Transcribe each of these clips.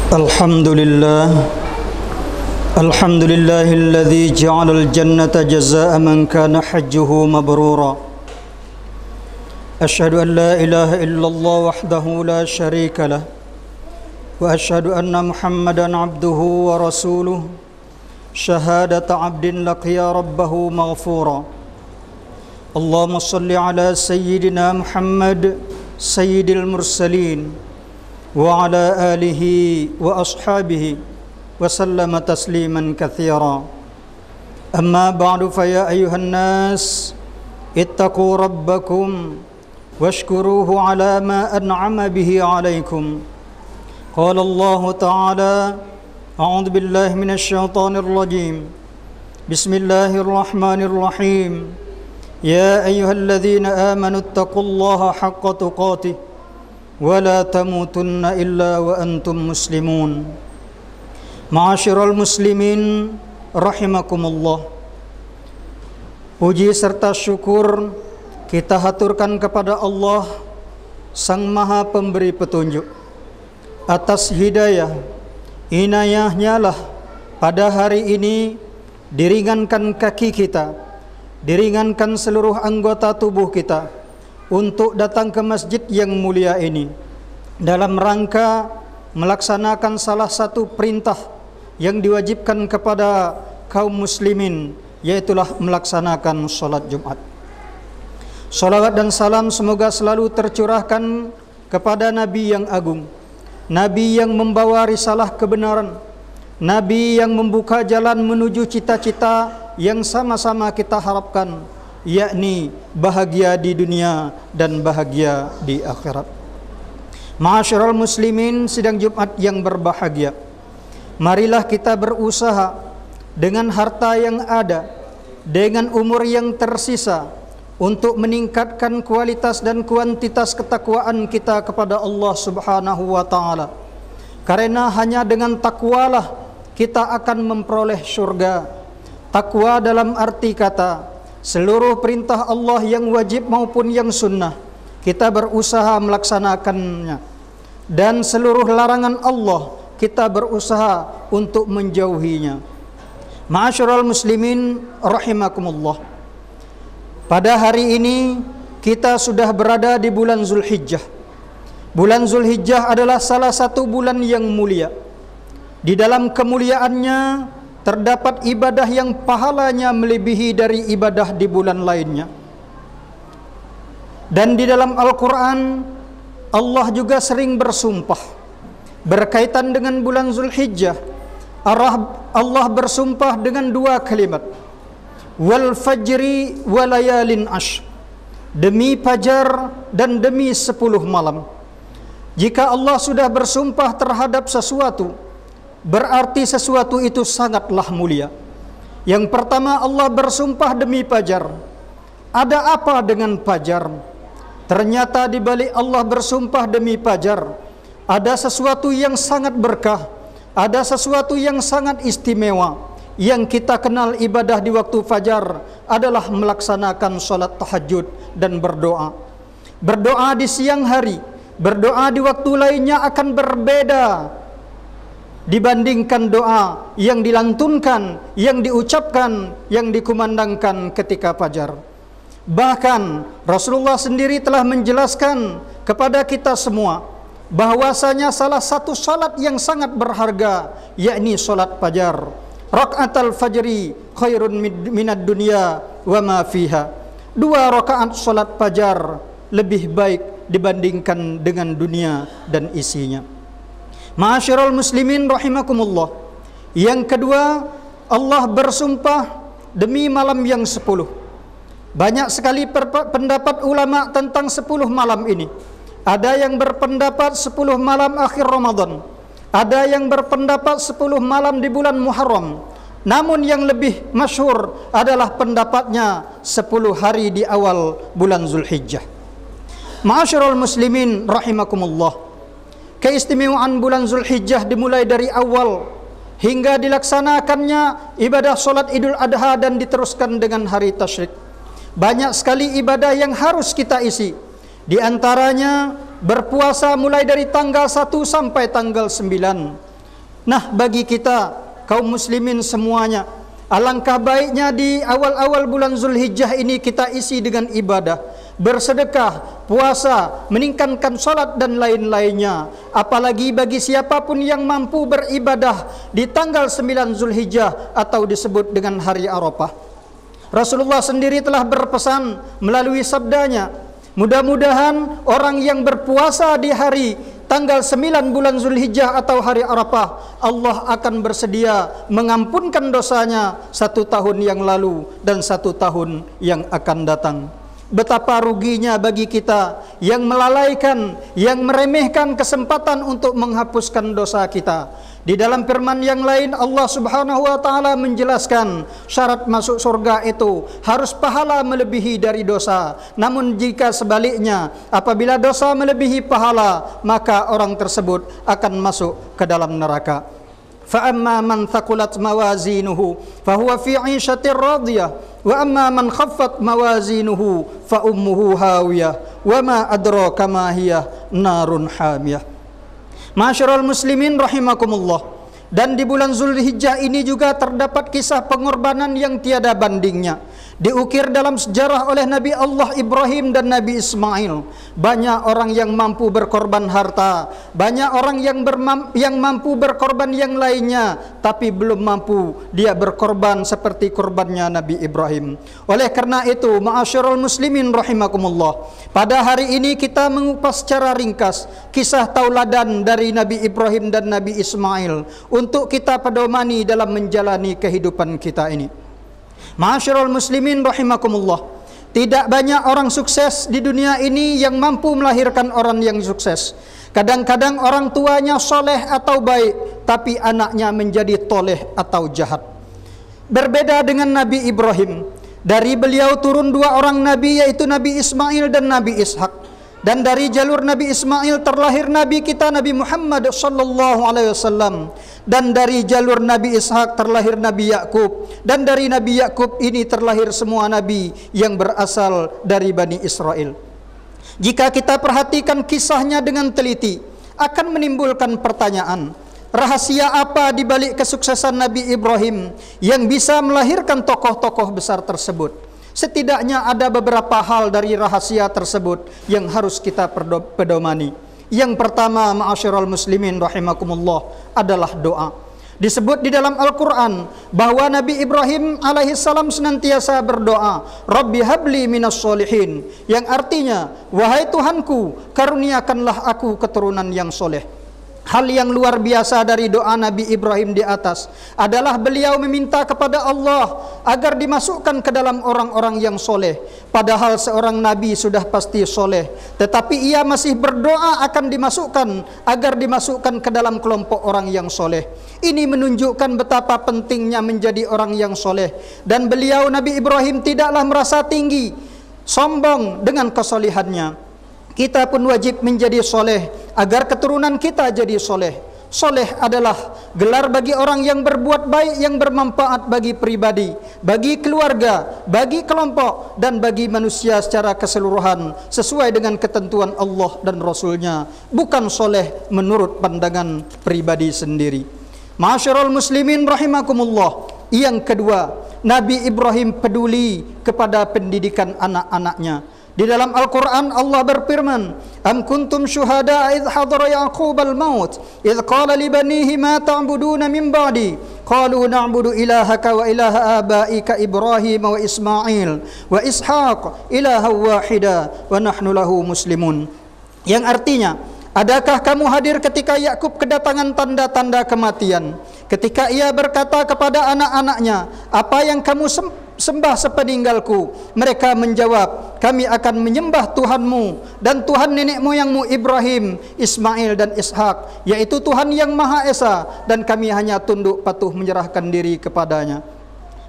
الحمد لله الحمد لله الذي جعل الجنة جزاء من كان حجه مبرورا أشهد أن لا إله إلا الله وحده لا شريك له وأشهد أن محمدا عبده ورسوله شهادة عبد لقي ربه مغفورا اللهم صل على سيدنا محمد سيد المرسلين وعلى آله وأصحابه وسلم تسليما كثيرا أما بعد فيا أيها الناس اتقوا ربكم واشكروه على ما أنعم به عليكم قال الله تعالى أعوذ بالله من الشيطان الرجيم بسم الله الرحمن الرحيم يا أيها الذين آمنوا اتقوا الله حق تقاته ولا تموتن إلا وأنتم مسلمون Ma'asyiral muslimin rahimakumullah. Puji serta syukur kita haturkan kepada Allah Sang Maha Pemberi Petunjuk atas hidayah inayahnya lah pada hari ini diringankan kaki kita, diringankan seluruh anggota tubuh kita untuk datang ke masjid yang mulia ini dalam rangka melaksanakan salah satu perintah yang diwajibkan kepada kaum muslimin, yaitulah melaksanakan solat Jumat. Salawat dan salam semoga selalu tercurahkan kepada Nabi yang agung, Nabi yang membawa risalah kebenaran, Nabi yang membuka jalan menuju cita-cita yang sama-sama kita harapkan, yakni bahagia di dunia dan bahagia di akhirat. Ma'asyiral muslimin, sidang Jumat yang berbahagia, marilah kita berusaha dengan harta yang ada, dengan umur yang tersisa, untuk meningkatkan kualitas dan kuantitas ketakwaan kita kepada Allah Subhanahu wa taala. Karena hanya dengan takwalah kita akan memperoleh surga. Takwa dalam arti kata seluruh perintah Allah yang wajib maupun yang sunnah kita berusaha melaksanakannya, dan seluruh larangan Allah kita berusaha untuk menjauhinya. Ma'asyiral muslimin rahimakumullah. Pada hari ini kita sudah berada di bulan Zulhijjah. Bulan Zulhijjah adalah salah satu bulan yang mulia. Di dalam kemuliaannya terdapat ibadah yang pahalanya melebihi dari ibadah di bulan lainnya. Dan di dalam Al-Quran Allah juga sering bersumpah berkaitan dengan bulan Zulhijjah. Allah bersumpah dengan dua kalimat, wal fajri walayalin ashr, demi fajar dan demi 10 malam. Jika Allah sudah bersumpah terhadap sesuatu, berarti sesuatu itu sangatlah mulia. Yang pertama, Allah bersumpah demi fajar. Ada apa dengan fajar? Ternyata di balik Allah bersumpah demi fajar ada sesuatu yang sangat berkah, ada sesuatu yang sangat istimewa. Yang kita kenal ibadah di waktu fajar adalah melaksanakan solat tahajud dan berdoa. Berdoa di siang hari, berdoa di waktu lainnya akan berbeda dibandingkan doa yang dilantunkan, yang diucapkan, yang dikumandangkan ketika fajar. Bahkan Rasulullah sendiri telah menjelaskan kepada kita semua bahwasanya salah satu salat yang sangat berharga yakni salat fajar. Rakaatul fajri khairun minad dunya wa ma fiha. 2 rakaat salat fajar lebih baik dibandingkan dengan dunia dan isinya. Ma'asyiral muslimin rahimakumullah. Yang kedua, Allah bersumpah demi malam yang 10. Banyak sekali pendapat ulama tentang 10 malam ini. Ada yang berpendapat 10 malam akhir Ramadan, ada yang berpendapat 10 malam di bulan Muharram. Namun yang lebih masyhur adalah pendapatnya 10 hari di awal bulan Zulhijjah. Ma'asyiral muslimin rahimakumullah. Keistimewaan bulan Zulhijjah dimulai dari awal hingga dilaksanakannya ibadah solat Idul Adha dan diteruskan dengan hari tasyrik. Banyak sekali ibadah yang harus kita isi. Di antaranya berpuasa mulai dari tanggal 1 sampai tanggal 9. Nah, bagi kita kaum muslimin semuanya, alangkah baiknya di awal-awal bulan Zulhijjah ini kita isi dengan ibadah, bersedekah, puasa, meningkatkan salat dan lain-lainnya. Apalagi bagi siapapun yang mampu beribadah di tanggal 9 Zulhijjah atau disebut dengan hari Arafah. Rasulullah sendiri telah berpesan melalui sabdanya, mudah-mudahan orang yang berpuasa di hari tanggal 9 bulan Zulhijjah atau hari Arafah, Allah akan bersedia mengampunkan dosanya 1 tahun yang lalu dan 1 tahun yang akan datang. Betapa ruginya bagi kita yang melalaikan, yang meremehkan kesempatan untuk menghapuskan dosa kita. Di dalam firman yang lain Allah Subhanahu wa taala menjelaskan syarat masuk surga itu harus pahala melebihi dari dosa. Namun jika sebaliknya, apabila dosa melebihi pahala, maka orang tersebut akan masuk ke dalam neraka. Fa amma man thaqulat mawazinuhu fahuwa fi 'ishatir radiyah wa amma man khaffat mawazinuhu fa ummuhu hawiyah wa ma adraka ma hiya narun hamiyah. Ma'asyiral muslimin rahimakumullah. Dan di bulan Zulhijjah ini juga terdapat kisah pengorbanan yang tiada bandingnya, diukir dalam sejarah oleh Nabi Allah Ibrahim dan Nabi Ismail. Banyak orang yang mampu berkorban harta, banyak orang yang mampu berkorban yang lainnya, tapi belum mampu dia berkorban seperti korbannya Nabi Ibrahim. Oleh karena itu, ma'asyiral muslimin rahimakumullah, pada hari ini kita mengupas secara ringkas kisah tauladan dari Nabi Ibrahim dan Nabi Ismail untuk kita pedomani dalam menjalani kehidupan kita ini. Ma'asyiral muslimin rahimakumullah, tidak banyak orang sukses di dunia ini yang mampu melahirkan orang yang sukses. Kadang-kadang orang tuanya soleh atau baik, tapi anaknya menjadi toleh atau jahat. Berbeda dengan Nabi Ibrahim, dari beliau turun 2 orang nabi, yaitu Nabi Ismail dan Nabi Ishak. Dan dari jalur Nabi Ismail terlahir Nabi kita Nabi Muhammad sallallahu alaihi wasallam. Dan dari jalur Nabi Ishak terlahir Nabi Yakub. Dan dari Nabi Yakub ini terlahir semua nabi yang berasal dari Bani Israel. Jika kita perhatikan kisahnya dengan teliti, akan menimbulkan pertanyaan, rahasia apa di balik kesuksesan Nabi Ibrahim yang bisa melahirkan tokoh-tokoh besar tersebut? Setidaknya ada beberapa hal dari rahasia tersebut yang harus kita pedomani. Yang pertama, ma'asyiral muslimin rahimakumullah, adalah doa. Disebut di dalam Al-Quran bahwa Nabi Ibrahim alaihissalam senantiasa berdoa, Rabbi habli minas solihin, yang artinya, wahai Tuhanku, karuniakanlah aku keturunan yang soleh. Hal yang luar biasa dari doa Nabi Ibrahim di atas adalah beliau meminta kepada Allah agar dimasukkan ke dalam orang-orang yang soleh. Padahal seorang Nabi sudah pasti soleh, tetapi ia masih berdoa akan dimasukkan, agar dimasukkan ke dalam kelompok orang yang soleh. Ini menunjukkan betapa pentingnya menjadi orang yang soleh. Dan beliau Nabi Ibrahim tidaklah merasa tinggi, sombong dengan kesolehannya. Kita pun wajib menjadi soleh agar keturunan kita jadi soleh. Soleh adalah gelar bagi orang yang berbuat baik, yang bermanfaat bagi pribadi, bagi keluarga, bagi kelompok, dan bagi manusia secara keseluruhan, sesuai dengan ketentuan Allah dan Rasulnya, bukan soleh menurut pandangan pribadi sendiri. Ma'asyiral muslimin rahimakumullah. Yang kedua, Nabi Ibrahim peduli kepada pendidikan anak-anaknya. Di dalam Al-Quran Allah berfirman, Am kuntum syuhada idh hadara Yaqub al-maut idh qala li banihi ma ta'buduna min ba'di qalu na'budu ilahaka wa ilaha abaika Ibrahim wa Ismail wa Ishaq ilaha wahida wa nahnu lahu muslimun. Yang artinya, adakah kamu hadir ketika Yakub kedatangan tanda-tanda kematian, ketika ia berkata kepada anak-anaknya, apa yang kamu sembah sepeninggalku? Mereka menjawab, kami akan menyembah Tuhanmu dan Tuhan nenek moyangmu Ibrahim, Ismail dan Ishak, yaitu Tuhan yang Maha Esa, dan kami hanya tunduk patuh menyerahkan diri kepadanya.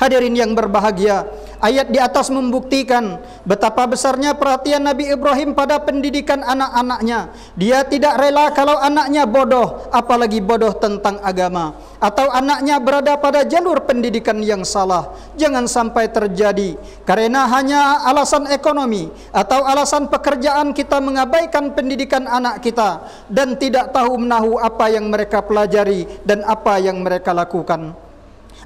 Hadirin yang berbahagia, Ayat di atas membuktikan betapa besarnya perhatian Nabi Ibrahim pada pendidikan anak-anaknya. Dia tidak rela kalau anaknya bodoh, apalagi bodoh tentang agama, atau anaknya berada pada jalur pendidikan yang salah. Jangan sampai terjadi karena hanya alasan ekonomi atau alasan pekerjaan kita mengabaikan pendidikan anak kita dan tidak tahu menahu apa yang mereka pelajari dan apa yang mereka lakukan.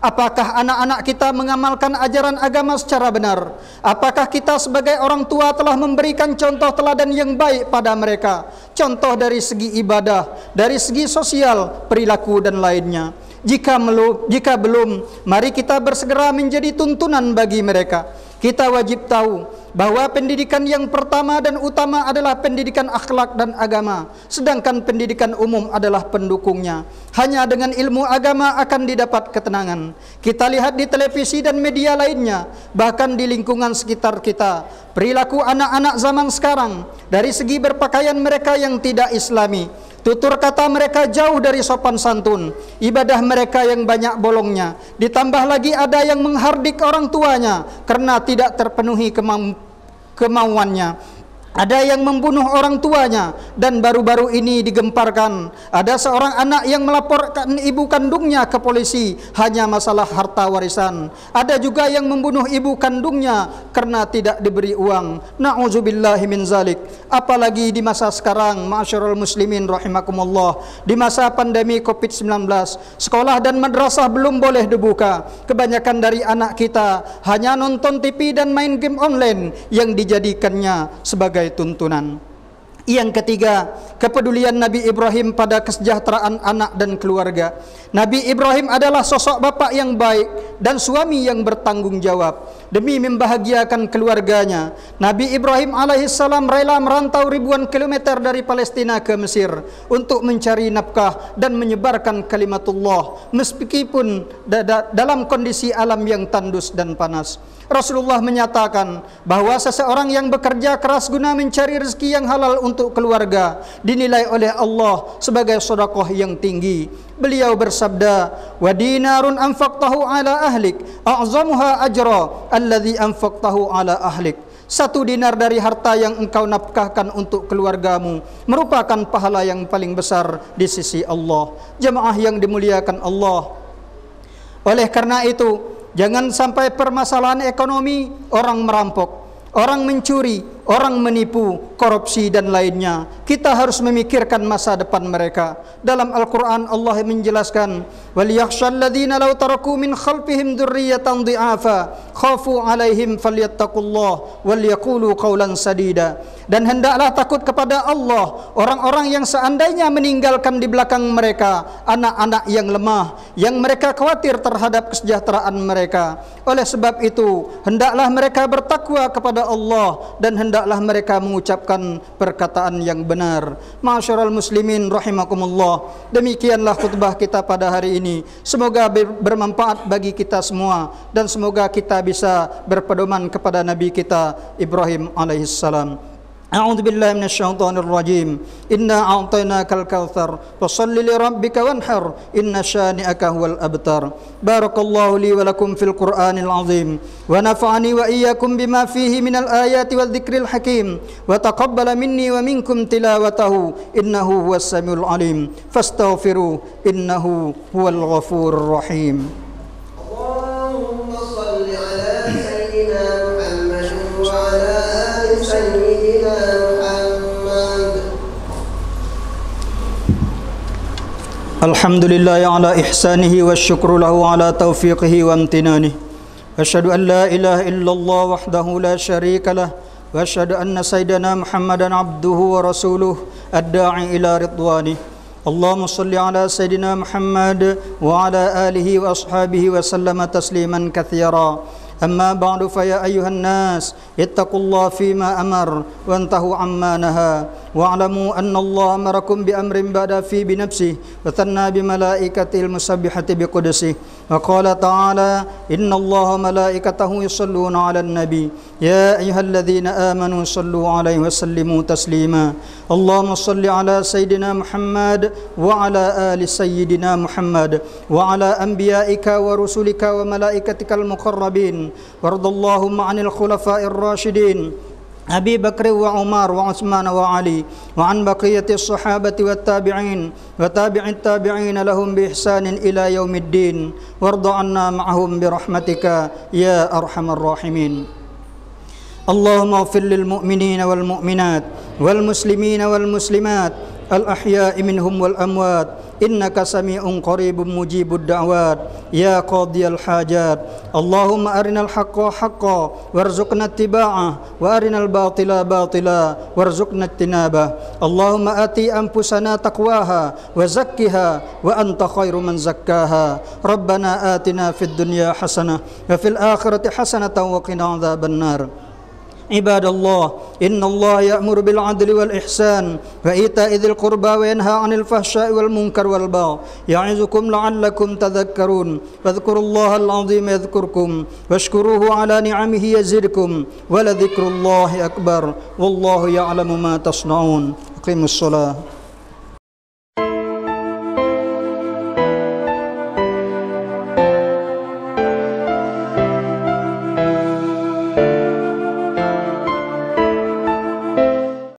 Apakah anak-anak kita mengamalkan ajaran agama secara benar? Apakah kita sebagai orang tua telah memberikan contoh teladan yang baik pada mereka? Contoh dari segi ibadah, dari segi sosial, perilaku dan lainnya. Jika belum, mari kita bersegera menjadi tuntunan bagi mereka. Kita wajib tahu bahwa pendidikan yang pertama dan utama adalah pendidikan akhlak dan agama, sedangkan pendidikan umum adalah pendukungnya. Hanya dengan ilmu agama akan didapat ketenangan. Kita lihat di televisi dan media lainnya, bahkan di lingkungan sekitar kita, perilaku anak-anak zaman sekarang dari segi berpakaian mereka yang tidak islami, tutur kata mereka jauh dari sopan santun, ibadah mereka yang banyak bolongnya, ditambah lagi ada yang menghardik orang tuanya karena tidak terpenuhi kemauannya. Ada yang membunuh orang tuanya, dan baru-baru ini digemparkan ada seorang anak yang melaporkan ibu kandungnya ke polisi hanya masalah harta warisan. Ada juga yang membunuh ibu kandungnya karena tidak diberi uang. Na'udzubillahi min zalik. Apalagi di masa sekarang, ma'asyiral muslimin rahimakumullah, di masa pandemi Covid-19, sekolah dan madrasah belum boleh dibuka. Kebanyakan dari anak kita hanya nonton TV dan main game online yang dijadikannya sebagai tuntunan. Yang ketiga, kepedulian Nabi Ibrahim pada kesejahteraan anak dan keluarga. Nabi Ibrahim adalah sosok bapak yang baik dan suami yang bertanggung jawab. Demi membahagiakan keluarganya, Nabi Ibrahim alaihissalam rela merantau ribuan kilometer dari Palestina ke Mesir untuk mencari nafkah dan menyebarkan kalimatullah meskipun dalam kondisi alam yang tandus dan panas. Rasulullah menyatakan bahawa seseorang yang bekerja keras guna mencari rezeki yang halal untuk keluarga dinilai oleh Allah sebagai sedekah yang tinggi. Beliau bersabda, "Wa dinarun anfaqtahu ala ahlik a'zamuha ajra alladhi anfaqtahu ala ahlik." 1 dinar dari harta yang engkau nafkahkan untuk keluargamu merupakan pahala yang paling besar di sisi Allah. Jemaah yang dimuliakan Allah, oleh karena itu, jangan sampai permasalahan ekonomi, orang merampok, orang mencuri, orang menipu, korupsi dan lainnya. Kita harus memikirkan masa depan mereka. Dalam Al-Quran Allah menjelaskan, وَلْيَخْشَى الَّذِينَ لَوْ تَرَكُوا مِنْ خَلْفِهِمْ ذُرِّيَّةً ضِعَافًا خَافُوا عَلَيْهِمْ فَلْيَتَّقُوا اللَّهَ وَلْيَقُولُوا قَوْلًا سَدِيدًا. Dan hendaklah takut kepada Allah orang-orang yang seandainya meninggalkan di belakang mereka anak-anak yang lemah, yang mereka khawatir terhadap kesejahteraan mereka. Oleh sebab itu, hendaklah mereka bertakwa kepada Allah dan hendaklah mereka mengucapkan perkataan yang benar. Ma'asyiral muslimin rahimakumullah, demikianlah khutbah kita pada hari ini. Semoga bermanfaat bagi kita semua dan semoga kita bisa berpedoman kepada Nabi kita Ibrahim alaihissalam. A'udzu billahi minasyaitonir rajim. Inna a'tainakal kautsar fashalli li rabbika wanhar inna syani'aka huwal abtar. Barakallahu li wa lakum fil Qur'anil azim wa nafa'ani wa iyyakum bima fihi minal ayati wadh dzikril hakim wa taqabbala minni wa minkum tilawatahu innahu huwas samiul alim. Fastaghfiru innahu huwal ghafurur rahim. Allahumma shalli ala sayyidina Muhammad wa ala ali sayyidina Alhamdulillah ala ihsanihi wa syukru lahu ala taufiqihi wa amtinanihi. Asyhadu an la ilaha illallah wahdahu la syarika lah wa asyhadu anna sayyidana Muhammadan abduhu wa rasuluh ad-da'i ila ridwanih. Allahumma salli ala sayyidina Muhammad wa ala alihi wa ashabihi wa sallama tasliman katsira. Amma ba'du fa ya ayyuhan nas ittaqullaha fima amar wa antahu amma naha واعلموا أن الله أمركم بأمر بدأ فيه بنفسه وثنى بملائكته المسبحة بقدسه وقال تعالى إن الله وملائكته يصلون على النبي يا أيها الذين آمنوا صلوا عليه وسلموا تسليما اللهم صل على سيدنا محمد وعلى آل سيدنا محمد وعلى أنبيائك ورسلك وملائكتك المقربين وارض اللهم عن الخلفاء الراشدين أبي بكر وعمر وعثمان وعلي وعن بقية الصحابة والتابعين وتابع التابعين لهم بإحسان إلى يوم الدين وارض عنا معهم برحمتك يا أرحم الراحمين اللهم اغفر للمؤمنين والمؤمنات والمسلمين والمسلمات الأحياء منهم والأموات إنك سميع قريب مجيب الدعوات يا قاضي الحاجات اللهم أرنا الحق حقا وارزقنا اتباعه وأرنا الباطل باطلا وارزقنا اجتنابه اللهم آتي أنفسنا تقواها وزكها وأنت خير من زكاها ربنا آتنا في الدنيا حسنة وفي الآخرة حسنة وقنا عذاب النار عباد الله إن الله يأمر بالعدل والإحسان وإيتاء ذي القربى وينهى عن الفحشاء والمنكر والبغي يعظكم لعلكم تذكرون فاذكروا الله العظيم يذكركم واشكروه على نعمه يزدكم ولذكر الله أكبر والله يعلم ما تصنعون أقيموا الصلاة